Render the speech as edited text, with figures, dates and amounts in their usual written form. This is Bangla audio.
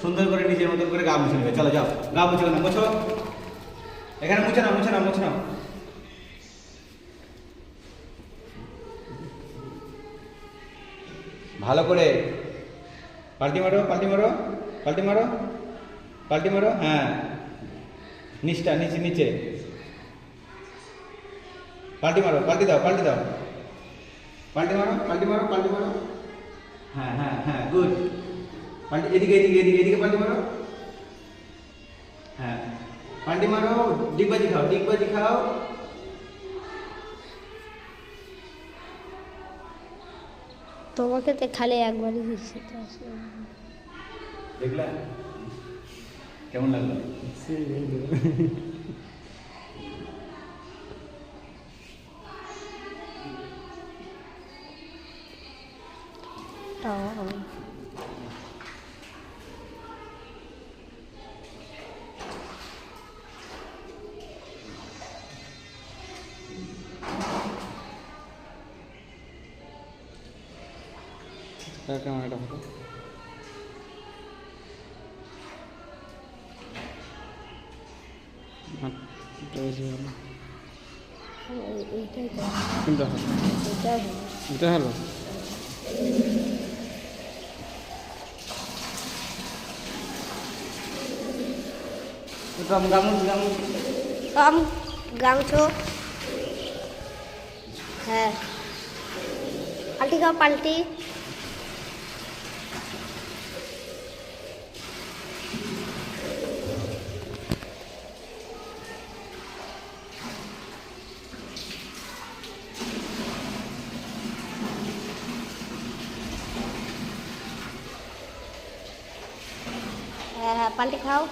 সুন্দর করে নিজের মতন করে গা মুছে নেবে। চলো যাও, গা মুছে না, মুছো এখানে, মুছে নাও, মুছে নাও, মুছে নাও। ভালো করে পাল্টি মারো, পাল্টি মারো, পাল্টি মারো, পাল্টি মারো। হ্যাঁ, নিচটা, নিচে নিচে পাল্টি মারো, পাল্টি দাও, পাল্টি দাও, পাল্টি মারো, পাল্টি মারো, পাল্টি মারো। হ্যাঁ হ্যাঁ হ্যাঁ, গুড। পাল্টি, এদিকে এদিকে এদিকে এদিকে পাল্টি মারো। হ্যাঁ, পাল্টি মারো, ডিগবাজি খাও, ডিগবাজি খাও। তোমাকে তো খালি একবারই দিচ্ছি তো আসলে। দেখলা কেমন লাগলো? ক্যামেরাটা ভালো। এইটাই তো, কোনটা ভালো? এটাই ভালো। এটা ভালো। কাম গামুছ গামুছ। কম গামছো। হ্যাঁ, পাল্টি খাও, পাল্টি। হ্যাঁ হ্যাঁ, পাল্টি খাও।